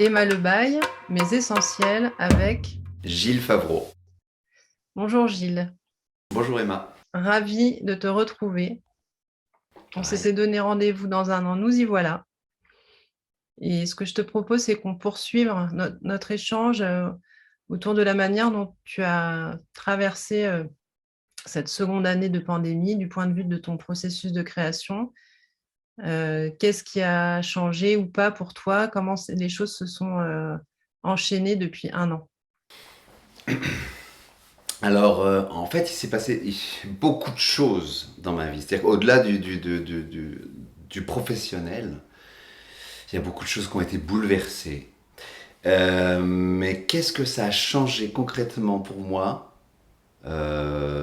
Emma Lebaille, mes essentiels avec... Gilles Favreau. Bonjour Gilles, Bonjour Emma. ravi de te retrouver. On Pareil. s'était donné rendez-vous dans un an, nous y voilà. Et ce que je te propose, c'est qu'on poursuive notre échange autour de la manière dont tu as traversé cette seconde année de pandémie du point de vue de ton processus de création. Qu'est-ce qui a changé ou pas pour toi? Comment les choses se sont enchaînées depuis un an? Alors, en fait, il s'est passé beaucoup de choses dans ma vie. C'est-à-dire qu'au-delà du professionnel, il y a beaucoup de choses qui ont été bouleversées. Mais qu'est-ce que ça a changé concrètement pour moi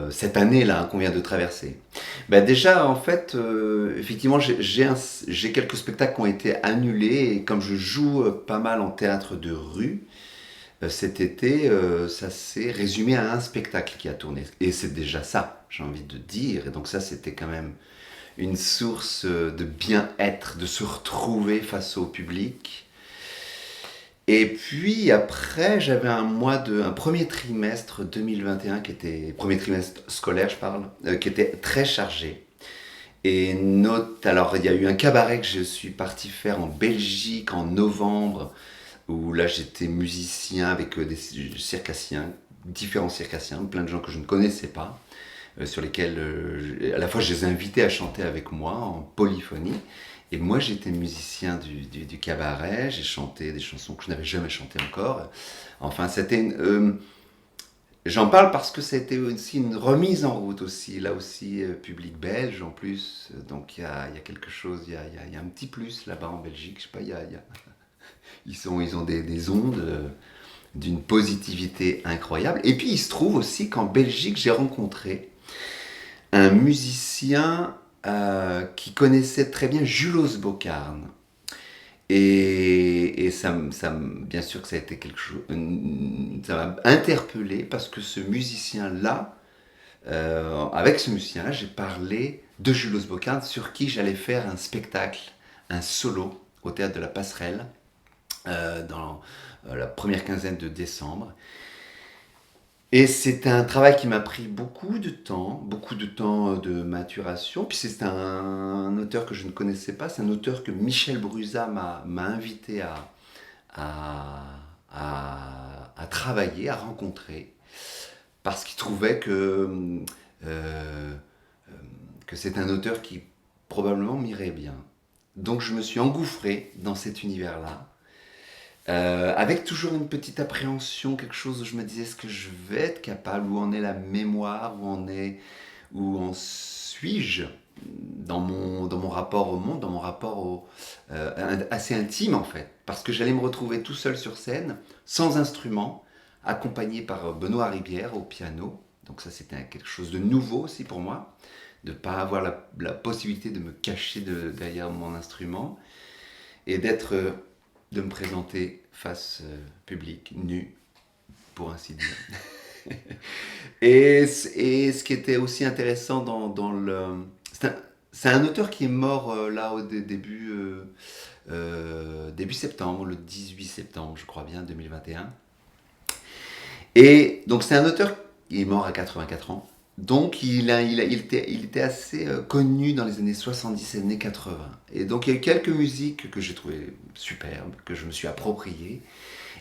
cette année-là qu'on vient de traverser? Ben déjà, en fait, effectivement, j'ai quelques spectacles qui ont été annulés. Et comme je joue pas mal en théâtre de rue, cet été, ça s'est résumé à un spectacle qui a tourné. Et c'est déjà ça, j'ai envie de dire. Et donc ça, c'était quand même une source de bien-être, de se retrouver face au public. Et puis après, j'avais un premier trimestre 2021 qui était, premier trimestre scolaire, je parle, qui était très chargé. Alors il y a eu un cabaret que je suis parti faire en Belgique en novembre, où là j'étais musicien avec des circassiens, différents circassiens, plein de gens que je ne connaissais pas, sur lesquels à la fois je les ai invités à chanter avec moi en polyphonie. Et moi j'étais musicien du cabaret, j'ai chanté des chansons que je n'avais jamais chantées encore. Enfin, j'en parle parce que c'était aussi une remise en route aussi, là aussi public belge en plus, donc il y a quelque chose, il y a un petit plus là-bas en Belgique, je sais pas, ils ont des ondes d'une positivité incroyable. Et puis il se trouve aussi qu'en Belgique, j'ai rencontré un musicien qui connaissait très bien Julos Bocarn. Et bien sûr que ça a été quelque chose, ça m'a interpellé parce que ce musicien-là, avec ce musicien-là, j'ai parlé de Julos Bocarn sur qui j'allais faire un spectacle, un solo au théâtre de la Passerelle dans la première quinzaine de décembre. Et c'est un travail qui m'a pris beaucoup de temps de maturation. Puis c'est un auteur que je ne connaissais pas, c'est un auteur que Michel Brusa m'a invité à travailler, à rencontrer, parce qu'il trouvait euh, que c'est un auteur qui probablement m'irait bien. Donc je me suis engouffré dans cet univers-là. Avec toujours une petite appréhension, quelque chose où je me disais, est-ce que je vais être capable, où en est la mémoire, où en suis-je dans mon rapport au monde, dans mon rapport assez intime en fait, parce que j'allais me retrouver tout seul sur scène, sans instrument, accompagné par Benoît Ribière au piano. Donc ça c'était quelque chose de nouveau aussi pour moi, de ne pas avoir la possibilité de me cacher derrière mon instrument et de me présenter face public, nu, pour ainsi dire. Et ce qui était aussi intéressant dans le... C'est un, c'est un auteur qui est mort là début septembre, le 18 septembre, je crois bien, 2021. Et donc c'est un auteur qui est mort à 84 ans. Donc il était assez connu dans les années 70 et années 80. Et donc il y a eu quelques musiques que j'ai trouvées superbes, que je me suis appropriées.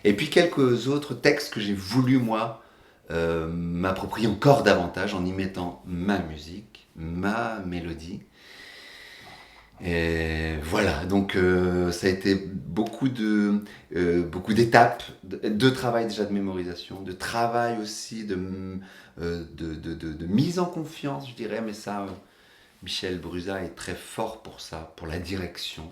Et puis quelques autres textes que j'ai voulu, moi, m'approprier encore davantage en y mettant ma musique, ma mélodie. Et voilà, donc ça a été beaucoup d'étapes de travail déjà de mémorisation, de travail aussi de mise en confiance, je dirais, mais ça, Michel Brusa est très fort pour ça, pour la direction,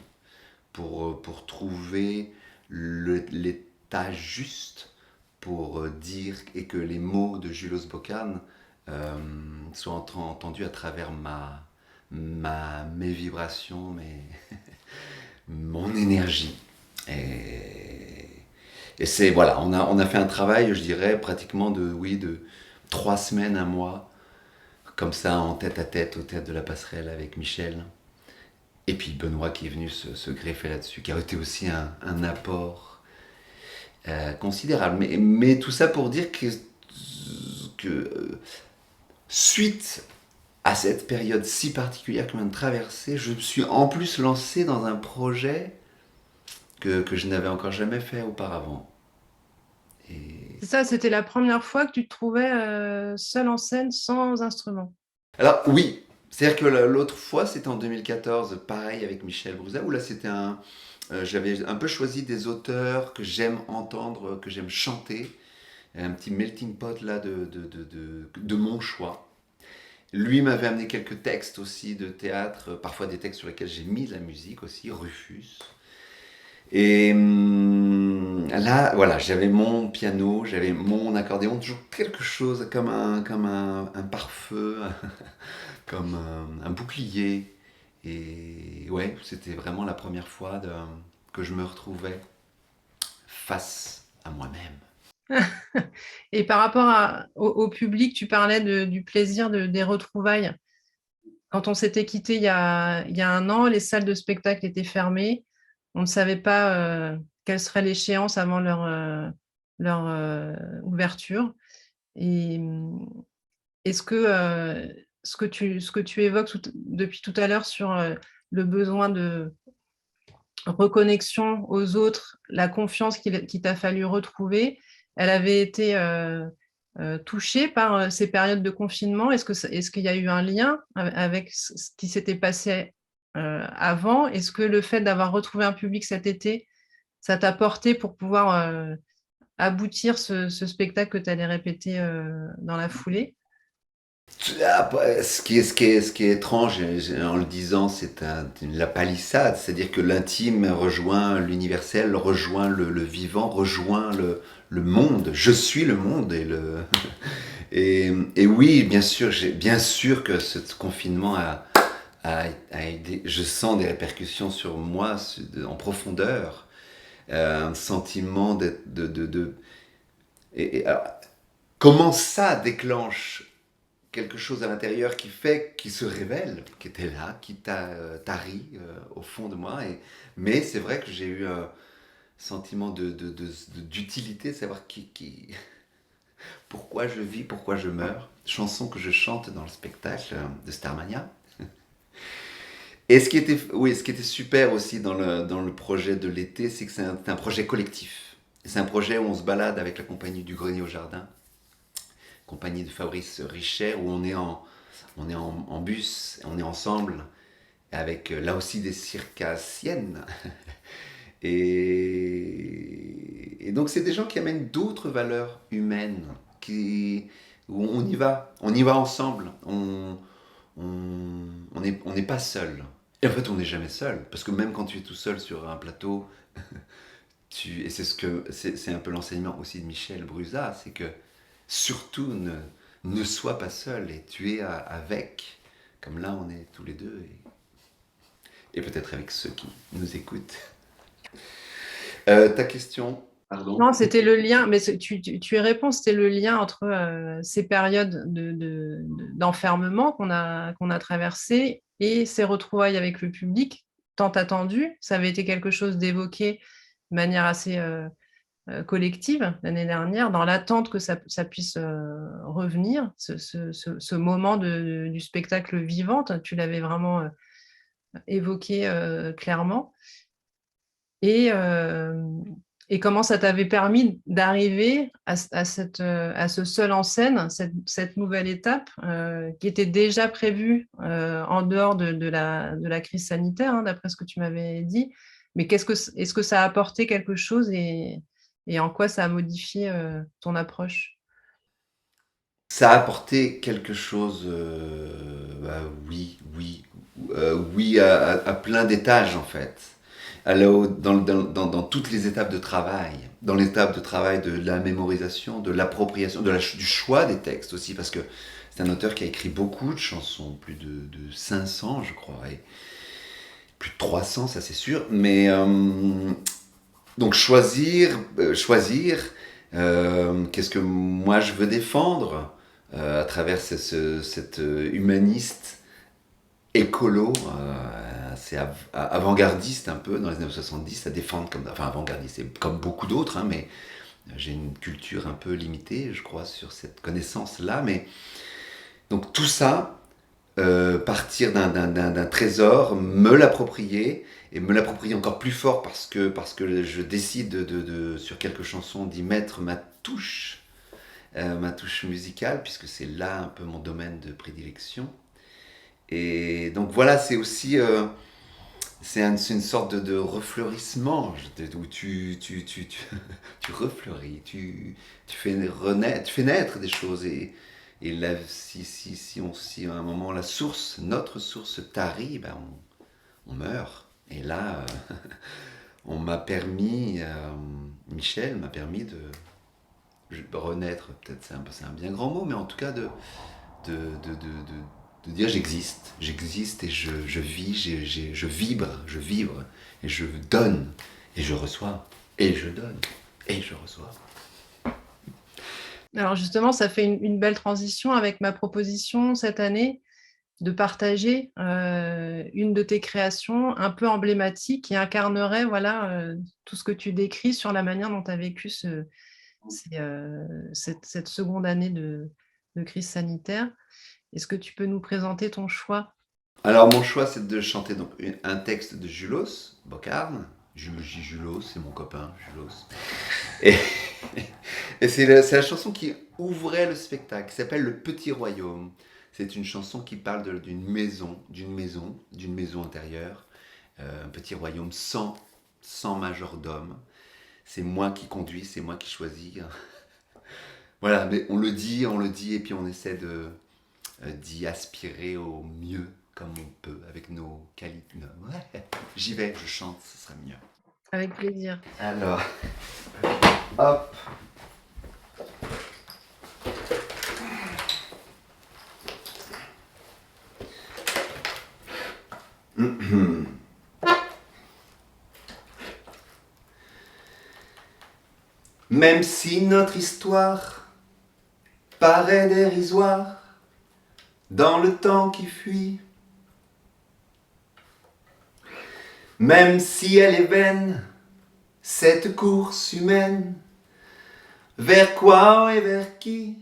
pour trouver l'état juste pour dire et que les mots de Julos Bocan soient entendus à travers mes vibrations, mon énergie. Et, et c'est, voilà, on a fait un travail, je dirais, pratiquement de 3 semaines, un mois, comme ça, en tête à tête, au théâtre de la Passerelle avec Michel. Et puis Benoît qui est venu se greffer là-dessus, qui a été aussi un apport considérable. Mais tout ça pour dire que suite à cette période si particulière que je viens de traverser, je me suis en plus lancé dans un projet que je n'avais encore jamais fait auparavant. Et C'est ça, c'était la première fois que tu te trouvais seul en scène sans instrument. alors oui, c'est-à-dire que l'autre fois, c'était en 2014, pareil avec Michel Brouza, où là c'était j'avais un peu choisi des auteurs que j'aime entendre, que j'aime chanter, un petit melting pot là de mon choix. Lui m'avait amené quelques textes aussi de théâtre, parfois des textes sur lesquels j'ai mis de la musique aussi, Rufus. Et là, voilà, j'avais mon piano, j'avais mon accordéon, toujours quelque chose comme un pare-feu, comme un bouclier. Et ouais, c'était vraiment la première fois que je me retrouvais face à moi-même. Et par rapport au public, tu parlais du plaisir des retrouvailles. Quand on s'était quitté il y a un an, les salles de spectacle étaient fermées. On ne savait pas quelle serait l'échéance avant leur ouverture. Et est-ce que ce que tu évoques depuis tout à l'heure sur le besoin de reconnexion aux autres, la confiance qu'il t'a fallu retrouver, elle avait été touchée par ces périodes de confinement. Est-ce qu'il y a eu un lien avec ce qui s'était passé avant? Est-ce que le fait d'avoir retrouvé un public cet été, ça t'a porté pour pouvoir aboutir ce spectacle que tu allais répéter dans la foulée? Ce qui est étrange en le disant, c'est la palissade, c'est-à-dire que l'intime rejoint l'universel, rejoint le vivant, rejoint le monde. Je suis le monde et oui, bien sûr que ce confinement a aidé. Je sens des répercussions sur moi en profondeur, un sentiment alors, comment ça déclenche quelque chose à l'intérieur qui se révèle, qui était là, qui tarit au fond de moi. Mais c'est vrai que j'ai eu un sentiment d'utilité, de savoir pourquoi je vis, pourquoi je meurs. Chanson que je chante dans le spectacle de Starmania. Et ce qui était super aussi dans le projet de l'été, c'est que c'est un projet collectif. C'est un projet où on se balade avec la compagnie du Grenier au Jardin, compagnie de Fabrice Richet, où on est en bus, on est ensemble, avec là aussi des circassiennes. Et donc c'est des gens qui amènent d'autres valeurs humaines, où on y va ensemble, on n'est pas seul. Et en fait on n'est jamais seul, parce que même quand tu es tout seul sur un plateau, et c'est un peu l'enseignement aussi de Michel Brusa, c'est que surtout ne sois pas seul et tu es avec, comme là on est tous les deux, et peut-être avec ceux qui nous écoutent. Ta question, pardon. Non, c'était le lien, mais tu y réponds, c'était le lien entre ces périodes d'enfermement qu'on a traversées et ces retrouvailles avec le public tant attendu. Ça avait été quelque chose d'évoqué de manière assez collective l'année dernière, dans l'attente que ça puisse revenir, ce moment du spectacle vivant. Tu l'avais vraiment évoqué clairement. Et, et comment ça t'avait permis d'arriver à ce seul en scène, cette nouvelle étape qui était déjà prévue en dehors de la crise sanitaire, hein, d'après ce que tu m'avais dit. Mais est-ce que ça a apporté quelque chose et en quoi ça a modifié ton approche? Ça a apporté quelque chose, bah oui, oui, oui à plein d'étages en fait. Alors, dans toutes les étapes de travail, dans l'étape de travail de la mémorisation, de l'appropriation, du choix des textes aussi, parce que c'est un auteur qui a écrit beaucoup de chansons, plus de 500 je crois, et plus de 300 ça c'est sûr, mais donc choisir qu'est-ce que moi je veux défendre à travers cet humaniste écolo, assez avant-gardiste un peu dans les années 70 à défendre comme, enfin avant-gardiste, c'est comme beaucoup d'autres, hein, mais j'ai une culture un peu limitée, je crois, sur cette connaissance-là. Mais donc tout ça, partir d'un trésor, me l'approprier et me l'approprier encore plus fort parce que je décide sur quelques chansons d'y mettre ma touche musicale, puisque c'est là un peu mon domaine de prédilection. Et donc voilà, c'est aussi c'est une sorte de refleurissement où tu refleuris, tu fais naître des choses. Et là, si à un moment notre source tarit, ben on meurt. Et là, on m'a permis, Michel m'a permis de renaître, peut-être c'est un bien grand mot, mais en tout cas de, de, de, de, de dire j'existe et je vis, je vibre, et je donne, et je reçois, et je donne, et je reçois. Alors justement, ça fait une belle transition avec ma proposition cette année de partager une de tes créations un peu emblématique qui incarnerait voilà, tout ce que tu décris sur la manière dont tu as vécu cette seconde année de crise sanitaire. Est-ce que tu peux nous présenter ton choix? Alors mon choix, c'est de chanter donc un texte de Julos Bocarne. Julos, c'est mon copain, Julos. Et, et c'est la chanson qui ouvrait le spectacle, qui s'appelle Le Petit Royaume. C'est une chanson qui parle d'une maison intérieure, un petit royaume sans majordome. C'est moi qui conduis, c'est moi qui choisis. Voilà, mais on le dit, et puis on essaie d'y aspirer au mieux, comme on peut, avec nos qualités. Ouais, j'y vais, je chante, ce sera mieux. Avec plaisir. Alors, hop. Même si notre histoire paraît dérisoire dans le temps qui fuit, même si elle est vaine, cette course humaine, vers quoi et vers qui?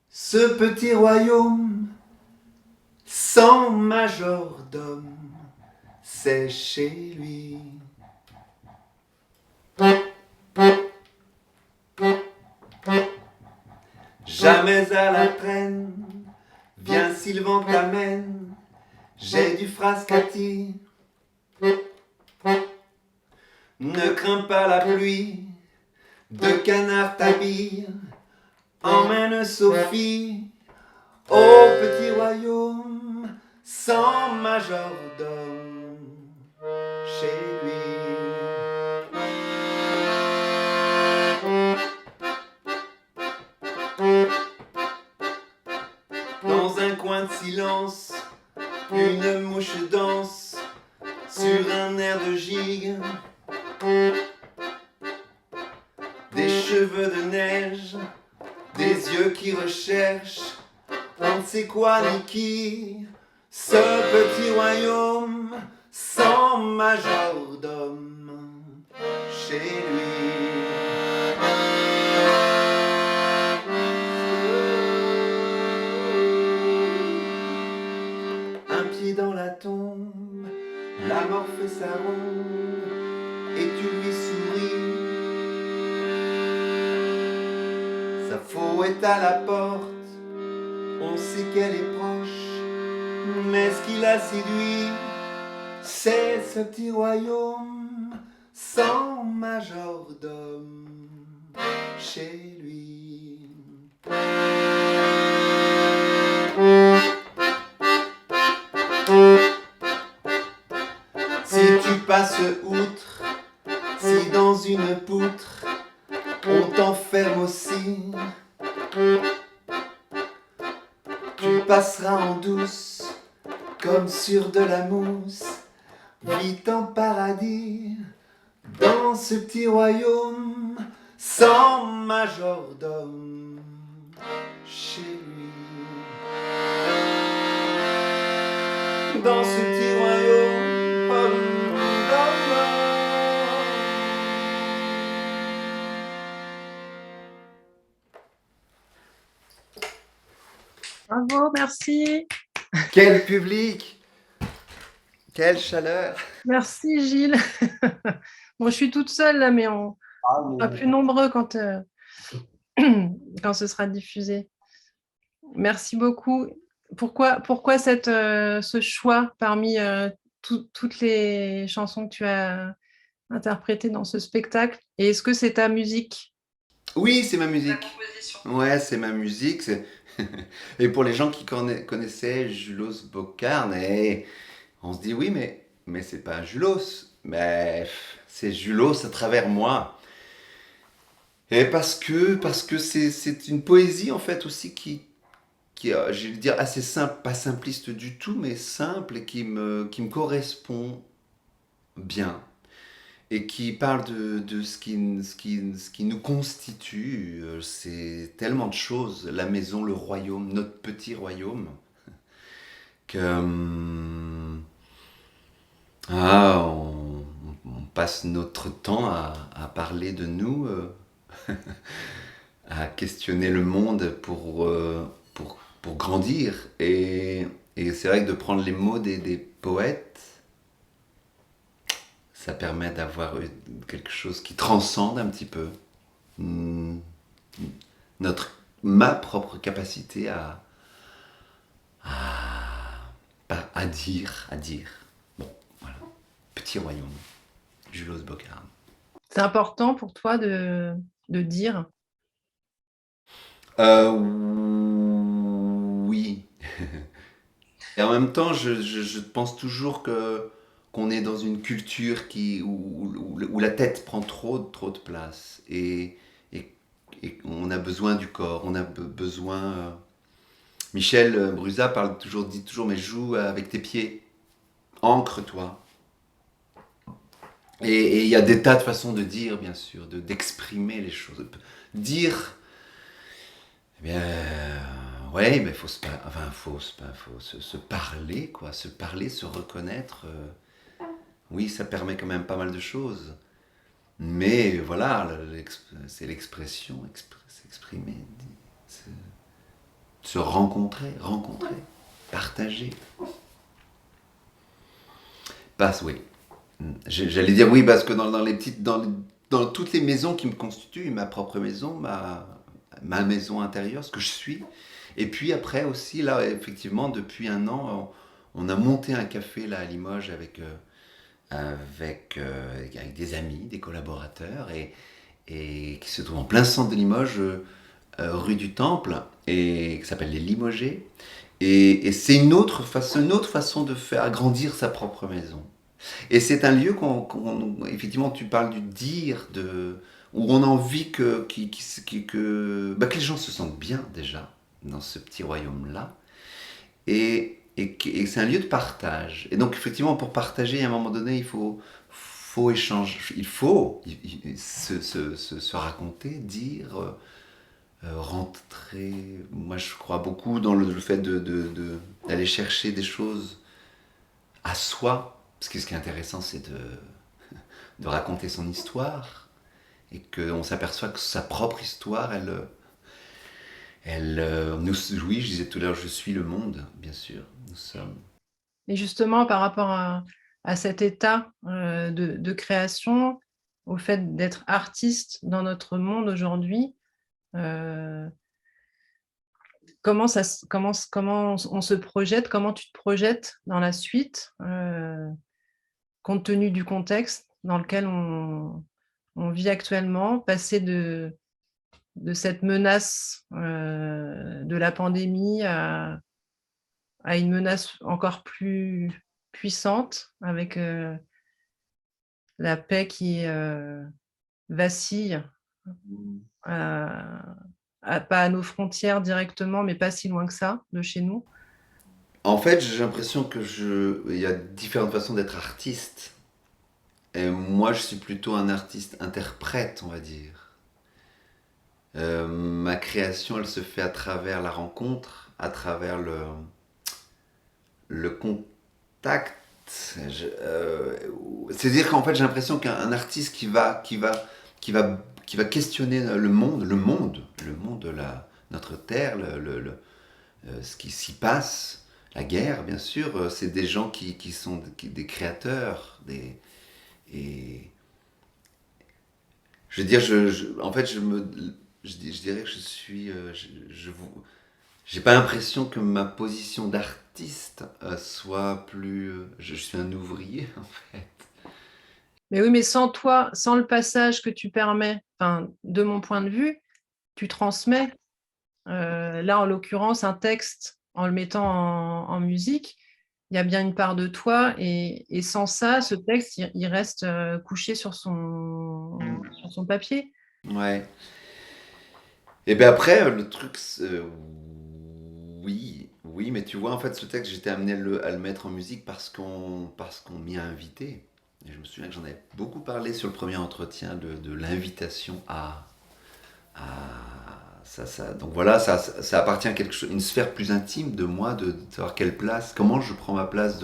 Ce petit royaume sans majordome, c'est chez lui. Jamais à la traîne, viens Sylvain t'amène, j'ai du frascati. Ne crains pas la pluie, de canard t'habille, emmène Sophie au petit royaume sans majordome chez lui. Dans un coin de silence, une mouche danse sur un air de gigue. Des cheveux de neige, des yeux qui recherchent, on ne sait quoi ni qui. Ce petit royaume sans majordome chez lui. Un pied dans la tombe, la mort fait sa ronde et tu lui souris. Sa faux est à la porte, on sait qu'elle est proche, mais ce qui la séduit, c'est ce petit royaume sans majordome chez lui. Si tu passes outre, si dans une poutre, on t'enferme aussi, tu passeras en douce, comme sur de la mousse, vite en paradis, dans ce petit royaume, sans majordome, chez lui. dans ce petit royaume. Bravo, merci. Quel public! Quelle chaleur! Merci Gilles. Bon, je suis toute seule là, mais on sera plus nombreux quand ce sera diffusé. Merci beaucoup. Pourquoi ce choix parmi toutes les chansons que tu as interprétées dans ce spectacle? Et est-ce que c'est ta musique? Oui, c'est ma musique. Ouais, c'est ma musique. Et pour les gens qui connaissaient Julos Bocarn, on se dit oui, mais c'est pas Julos. Mais c'est Julos à travers moi. Et parce que c'est une poésie en fait aussi qui je vais dire, assez simple, pas simpliste du tout, mais simple et qui me correspond bien. Et qui parle de ce qui nous constitue. C'est tellement de choses, la maison, le royaume, notre petit royaume, que on passe notre temps à parler de nous, à questionner le monde pour grandir. Et c'est vrai que de prendre les mots des poètes, ça permet d'avoir quelque chose qui transcende un petit peu mm, ma propre capacité à dire. Bon, voilà. Petit royaume, Julos Bocarn. C'est important pour toi de dire. Oui. Et en même temps, je pense toujours qu'on est dans une culture où la tête prend trop de place. Et, et on a besoin du corps, on a besoin. Michel Brusa dit toujours, mais joue avec tes pieds, ancre-toi. Et il y a des tas de façons de dire, bien sûr, d'exprimer les choses. Dire, eh bien, ouais, mais faut se parler, quoi, se parler, se reconnaître. Oui, ça permet quand même pas mal de choses. Mais voilà, c'est l'expression, s'exprimer, se rencontrer, partager. Oui. J'allais dire oui parce que dans toutes les maisons qui me constituent, ma propre maison, ma maison intérieure, ce que je suis. Et puis après aussi, là, effectivement, depuis un an, on a monté un café là à Limoges avec des amis, des collaborateurs, et qui se trouve en plein centre de Limoges, rue du Temple, et qui s'appelle les Limogés. Et c'est une autre façon de faire agrandir sa propre maison. Et c'est un lieu effectivement, tu parles du dire, où on a envie que les gens se sentent bien déjà dans ce petit royaume-là. Et c'est un lieu de partage. Et donc, effectivement, pour partager, à un moment donné, faut échanger, se raconter, dire, rentrer. Moi, je crois beaucoup dans le fait d'aller chercher des choses à soi. Parce que ce qui est intéressant, c'est de raconter son histoire. Et qu'on s'aperçoit que sa propre histoire, oui, je disais tout à l'heure, je suis le monde, bien sûr. Nous sommes. Et justement, par rapport à cet état de création, au fait d'être artiste dans notre monde aujourd'hui, comment on se projette, comment tu te projettes dans la suite, compte tenu du contexte dans lequel on vit actuellement, passer de cette menace de la pandémie à une menace encore plus puissante avec la paix qui vacille, pas à nos frontières directement, mais pas si loin que ça de chez nous. En fait, j'ai l'impression il y a différentes façons d'être artiste. Et moi, je suis plutôt un artiste interprète, on va dire. Ma création, elle se fait à travers la rencontre, à travers le contact tact. C'est-à-dire qu'en fait, j'ai l'impression qu'un artiste qui va questionner le monde de notre terre, ce qui s'y passe, la guerre, bien sûr, c'est des gens qui sont des créateurs, et je veux dire, en fait, je dirais que je suis, j'ai pas l'impression que ma position d'artiste soit plus, je suis un ouvrier en fait. Mais oui, mais sans toi, sans le passage que tu permets, enfin, de mon point de vue, tu transmets. Là, en l'occurrence, un texte, en le mettant en musique, il y a bien une part de toi, et sans ça, ce texte, il reste couché sur son papier. Ouais. Et bien après, le truc, oui, oui, mais tu vois, en fait, ce texte, j'étais amené à le mettre en musique parce qu'on m'y a invité. Et je me souviens que j'en avais beaucoup parlé sur le premier entretien de l'invitation à donc voilà, ça appartient à une sphère plus intime de moi, de savoir quelle place, comment je prends ma place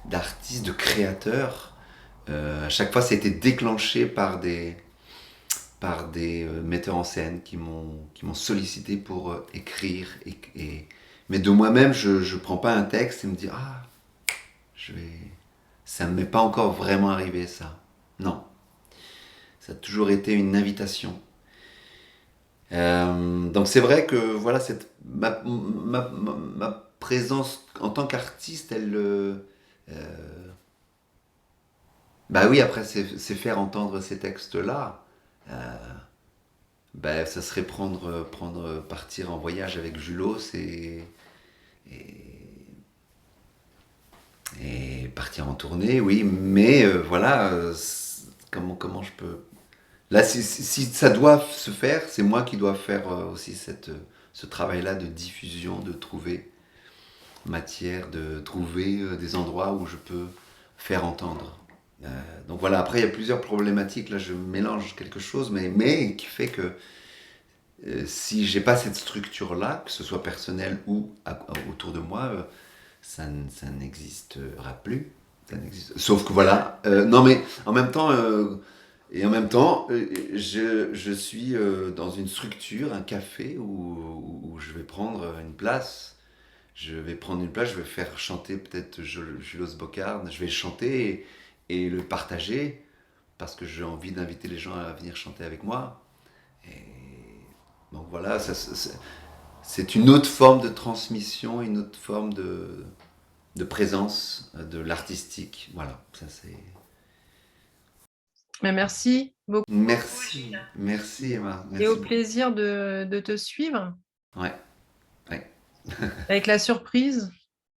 d'artiste, de créateur. À chaque fois, ça a été déclenché par des metteurs en scène qui m'ont sollicité pour écrire. Mais de moi-même, je ne prends pas un texte et me dis, ah, je vais. Ça ne m'est pas encore vraiment arrivé, ça. Non. Ça a toujours été une invitation. Donc c'est vrai que voilà, ma présence en tant qu'artiste, bah oui, après c'est faire entendre ces textes-là. Bah, ça serait partir en voyage avec Julos et, et partir en tournée, oui, mais voilà, comment je peux. Là, si ça doit se faire, c'est moi qui dois faire aussi ce travail-là de diffusion, de trouver matière, de trouver des endroits où je peux faire entendre. Euh, donc voilà, après il y a plusieurs problématiques, là je mélange quelque chose, mais qui fait que si j'ai pas cette structure-là, que ce soit personnel ou autour de moi, ça n'existera plus. Sauf que voilà, non mais en même temps, je suis dans une structure, un café où je vais prendre une place. Je vais prendre une place, je vais faire chanter peut-être Julos Bocard, je vais chanter et le partager parce que j'ai envie d'inviter les gens à venir chanter avec moi. Et donc voilà, c'est une autre forme de transmission, une autre forme de présence de l'artistique. Voilà, ça c'est. Mais merci beaucoup, Merci, merci Emma, et merci au beaucoup. plaisir de te suivre Ouais, ouais. avec la surprise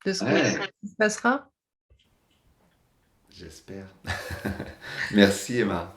de ce Ouais, qui se passera. j'espère. Merci Emma.